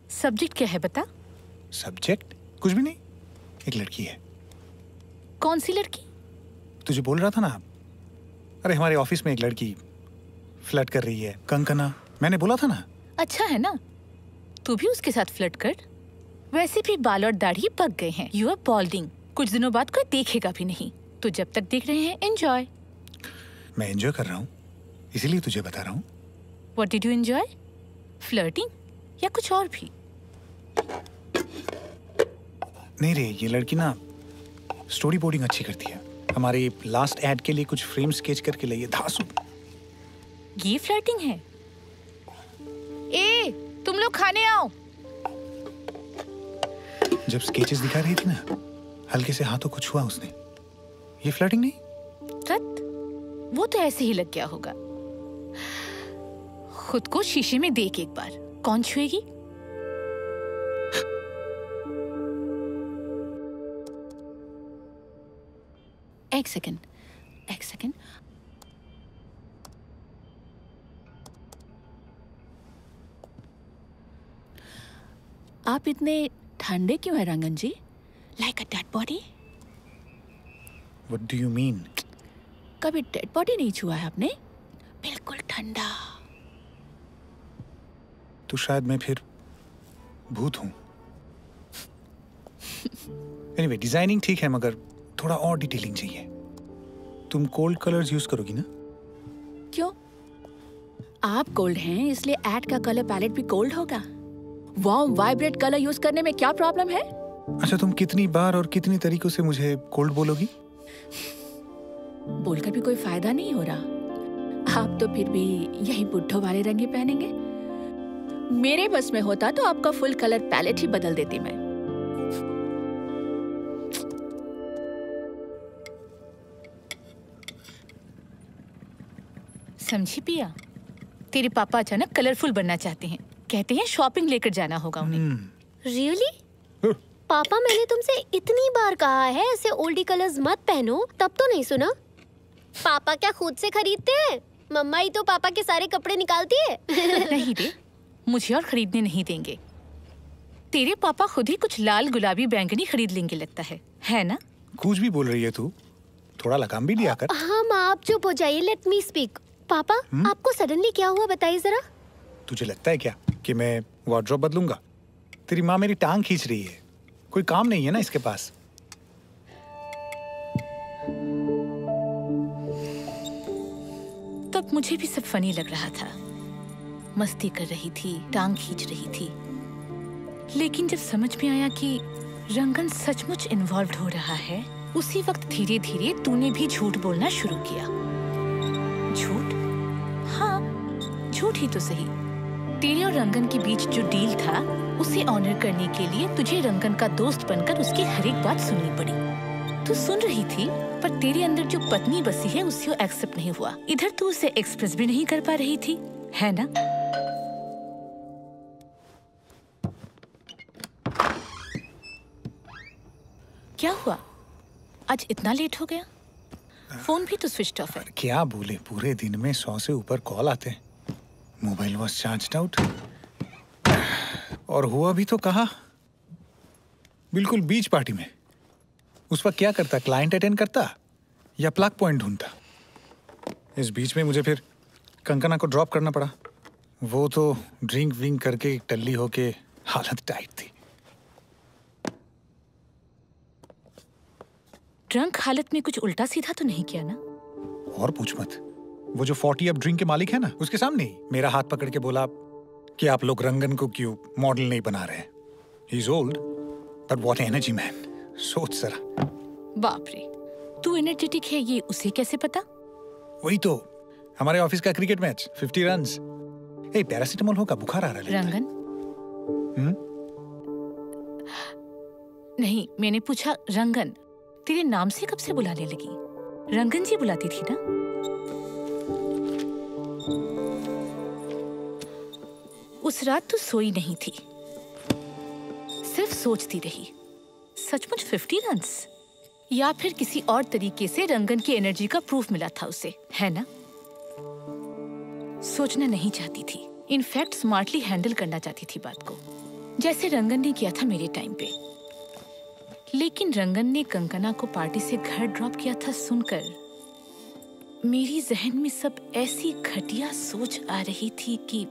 Subject क्या है बता? सब्जेक्ट कुछ भी नहीं, एक लड़की है। कौन सी लड़की? तुझे बोल रहा था ना, अरे हमारे ऑफिस में एक लड़की फ्लर्ट कर रही है, कंकना। मैंने बोला था ना। अच्छा है ना, तू भी उसके साथ फ्लर्ट कर। वैसे भी बाल और दाढ़ी पक गए हैं। You are balding. कुछ दिनों बाद कोई देखेगा भी नहीं, तो जब तक देख रहे हैं एंजॉय। मैं एंजॉय कर रहा हूँ, इसीलिए तुझे बता रहा हूँ। What did you enjoy? Flirting या कुछ और भी? नहीं रे, ये लड़की ना स्टोरी बोर्डिंग अच्छी करती है। हमारे लास्ट एड के लिए कुछ फ्रेम स्केच करके लाई है, धांसू। ये फ्लर्टिंग है? ए, तुम लोग खाने आओ। जब स्केचेस दिखा रही थी ना, हल्के से हाथों को छुआ उसने। ये फ्लर्टिंग नहीं? रत, वो तो ऐसे ही लग गया होगा। खुद को शीशे में देख एक बार, कौन छुएगी? एक सेकंड, एक सेकंड। आप इतने ठंडे क्यों हैं Rangan ji? Like a dead body? What do you mean? कभी डेड बॉडी नहीं छुआ है आपने? बिल्कुल ठंडा। तो शायद मैं फिर भूत हूँ। Anyway, डिजाइनिंग ठीक है, मगर थोड़ा और डिटेलिंग चाहिए। तुम कोल्ड कलर्स यूज करोगी ना? क्यों? आप कोल्ड हैं इसलिए एड का कलर पैलेट भी कोल्ड होगा। वार्म वाइब्रेट कलर यूज करने में क्या प्रॉब्लम है? अच्छा, तुम कितनी बार और कितनी तरीकों से मुझे कोल्ड बोलोगी? बोलकर भी कोई फायदा नहीं हो रहा। आप तो फिर भी यही बुड्ढों वाले रंग ही पहनेंगे। मेरे बस में होता तो आपका फुल कलर पैलेट ही बदल देती मैं। समझी पिया? तेरे पापा अचानक कलरफुल बनना चाहते हैं। कहते हैं शॉपिंग लेकर जाना होगा उन्हें। रियली? पापा, मैंने तुमसे इतनी बार कहा है ऐसे ओल्डी कलर्स मत पहनो, तब तो नहीं सुना। पापा क्या खुद से खरीदते हैं? मम्मा ही तो पापा के सारे कपड़े निकालती है। नहीं रे, मुझे और खरीदने नहीं देंगे। तेरे पापा खुद ही कुछ लाल गुलाबी बैंगनी खरीद लेंगे लगता है ना? कुछ भी बोल रही है तू, थोड़ा लगाम भी लिया कर। हाँ माँ, आप चुप हो जाइए, लेट मी स्पीक। पापा, आपको सडनली क्या हुआ बताइए जरा। तुझे लगता है क्या कि मैं वार्डरोब बदलूंगा? तेरी माँ मेरी टांग खींच रही है, कोई काम नहीं है ना इसके पास। तब मुझे भी सब फनी लग रहा था। मस्ती कर रही थी, टांग खींच रही थी। लेकिन जब समझ में आया कि रंगन सचमुच इन्वॉल्व हो रहा है, उसी वक्त धीरे धीरे तूने भी झूठ बोलना शुरू किया। झूठ? हाँ, झूठ ही तो सही। तेरे और रंगन के बीच जो डील था, उसे ऑनर करने के लिए तुझे रंगन का दोस्त बनकर उसकी हर एक बात सुननी पड़ी। तू सुन रही थी, पर तेरे अंदर जो पत्नी बसी है उससे एक्सेप्ट नहीं हुआ। इधर तू उसे एक्सप्रेस भी नहीं कर पा रही थी, है ना? क्या हुआ? आज इतना लेट हो गया? फोन भी तो स्विच ऑफ है। क्या बोले, पूरे दिन में 100 से ऊपर कॉल आते हैं। Mobile was charged out. और हुआ भी तो कहा, बिल्कुल बीच पार्टी में। उस वक्त क्या करता, क्लाइंट अटेंड करता या प्लग पॉइंट ढूंढता? इस बीच में मुझे फिर कंकना को ड्रॉप करना पड़ा। वो तो ड्रिंक विंक करके टल्ली होके हालत टाइट थी। ड्रंक हालत में कुछ उल्टा सीधा तो नहीं किया ना? और पूछ मत। वो जो 40 अप ड्रिंक के मालिक है ना, उसके सामने ही मेरा हाथ पकड़ के बोला कि आप लोग रंगन को क्यों मॉडल नहीं बना रहे? He is old but what energy man. सोच जरा। बाप रे, तू एनर्जेटिक है ये उसे कैसे पता? वही तो, हमारे ऑफिस का क्रिकेट मैच, 50 रन्स। ए, पैरासिटामोल होगा, बुखार आ रहा है। रंगन? नहीं, मैंने पूछा रंगन। तेरे नाम से कब से बुलाने लगी? रंगन जी बुलाती थी ना? उस रात तो सोई नहीं थी, सिर्फ सोचती रही। सचमुच 50 रन्स? या फिर किसी और तरीके से रंगन की एनर्जी का प्रूफ मिला था उसे, है ना? सोचना नहीं चाहती थी, इनफैक्ट स्मार्टली हैंडल करना चाहती थी बात को। जैसे रंगन ने किया था मेरे टाइम पे। लेकिन रंगन ने कंकना को पार्टी से घर ड्रॉप किया था सुनकर मेरी जहन में सब ऐसी घटिया सोच आ रही थी कि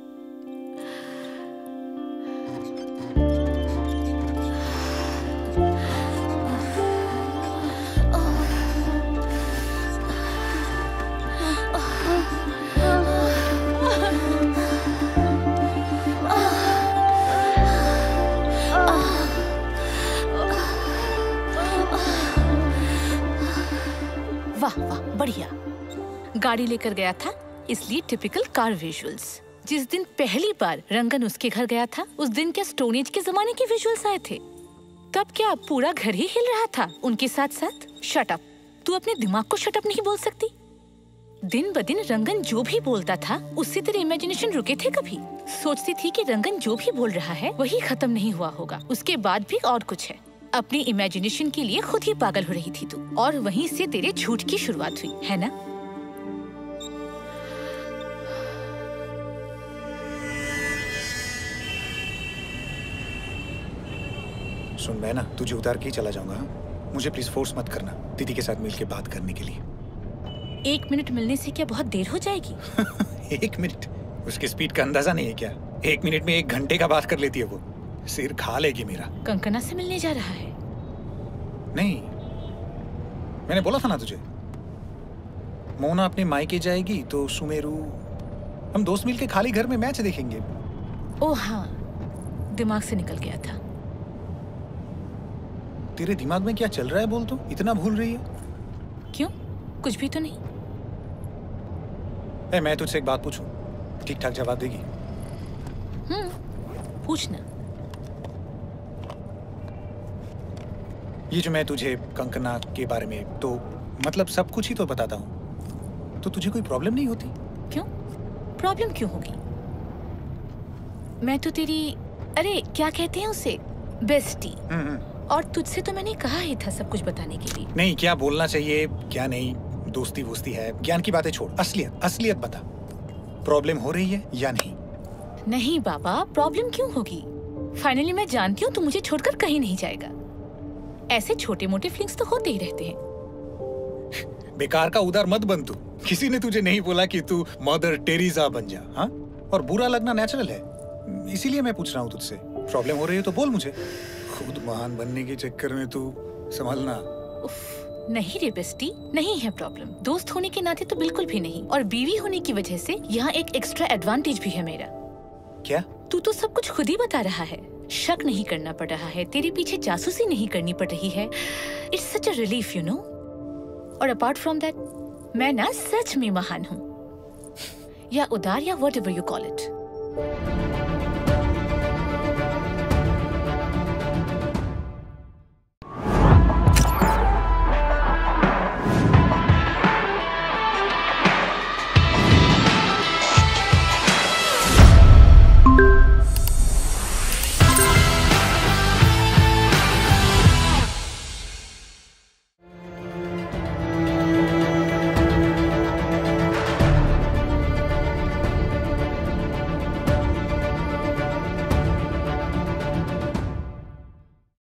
वाह वाह बढ़िया, गाड़ी लेकर गया था इसलिए टिपिकल कार विजुअल्स। जिस दिन पहली बार रंगन उसके घर गया था उस दिन क्या स्टोन एज के जमाने के विजुअल्स आए थे? तब क्या पूरा घर ही हिल रहा था उनके साथ साथ? शट अप, तू अपने दिमाग को शट अप नहीं बोल सकती? दिन ब दिन रंगन जो भी बोलता था उससे तेरे इमेजिनेशन रुके थे कभी? सोचती थी कि रंगन जो भी बोल रहा है वही खत्म नहीं हुआ होगा, उसके बाद भी और कुछ है। अपनी इमेजिनेशन के लिए खुद ही पागल हो रही थी तू, और वहीं से तेरे झूठ की शुरुआत हुई है ना? सुन, मैं ना तुझे उतार के ही चला जाऊंगा। हाँ? मुझे प्लीज फोर्स मत करना दीदी के साथ मिलके बात करने के लिए। 1 मिनट मिलने से क्या बहुत देर हो जाएगी? 1 मिनट? उसकी स्पीड का अंदाजा नहीं है क्या? 1 मिनट में 1 घंटे का बात कर लेती है वो। सिर खा लेगी मेरा। कंकना से मिलने जा रहा है? नहीं, मैंने बोला था ना तुझे, मोना अपने मायके जाएगी तो सुमेरू, हम दोस्त मिलके खाली घर में मैच देखेंगे। ओह हाँ, दिमाग से निकल गया था। तेरे दिमाग में क्या चल रहा है बोल तो, इतना भूल रही है? क्यों, कुछ भी तो नहीं। मैं तुझसे एक बात पूछूं, ठीक ठाक जवाब देगी? पूछना। ये जो मैं तुझे कंकना के बारे में तो मतलब सब कुछ ही तो बताता हूँ, तो तुझे कोई प्रॉब्लम नहीं होती? क्यों प्रॉब्लम क्यों होगी? मैं तो तेरी, अरे क्या कहते हैं उसे, बेस्टी। और तुझसे तो मैंने कहा ही था सब कुछ बताने के लिए। नहीं, क्या बोलना चाहिए क्या नहीं, दोस्ती वोस्ती है, ज्ञान की बातें छोड़, असलियत बता। प्रॉब्लम हो रही है या नहीं? नहीं बाबा, प्रॉब्लम क्यों होगी? फाइनली मैं जानती हूँ तू मुझे छोड़कर कहीं नहीं जाएगा। ऐसे छोटे मोटे फीलिंग्स तो होते ही रहते हैं। बेकार का उदार मत बन तू। किसी ने तुझे नहीं बोला कि तू मदर टेरेसा बन जा। हाँ, और बुरा लगना नेचुरल है, इसीलिए मैं पूछ रहा हूँ तुझसे। प्रॉब्लम हो रही है तो बोल मुझे। खुद महान बनने के चक्कर में तू संभलना। नहीं रे बेस्टी, नहीं है प्रॉब्लम। दोस्त होने के नाते तो बिल्कुल भी नहीं, और बीवी होने की वजह से यहाँ एक एक्स्ट्रा एडवांटेज भी है मेरा। क्या? तू तो सब कुछ खुद ही बता रहा है, शक नहीं करना पड़ रहा है, तेरे पीछे जासूसी नहीं करनी पड़ रही है। It's such a relief you know. और अपार्ट फ्रॉम दैट, मैं ना सच में महान हूँ, या उदार, या व्हाटएवर यू कॉल इट।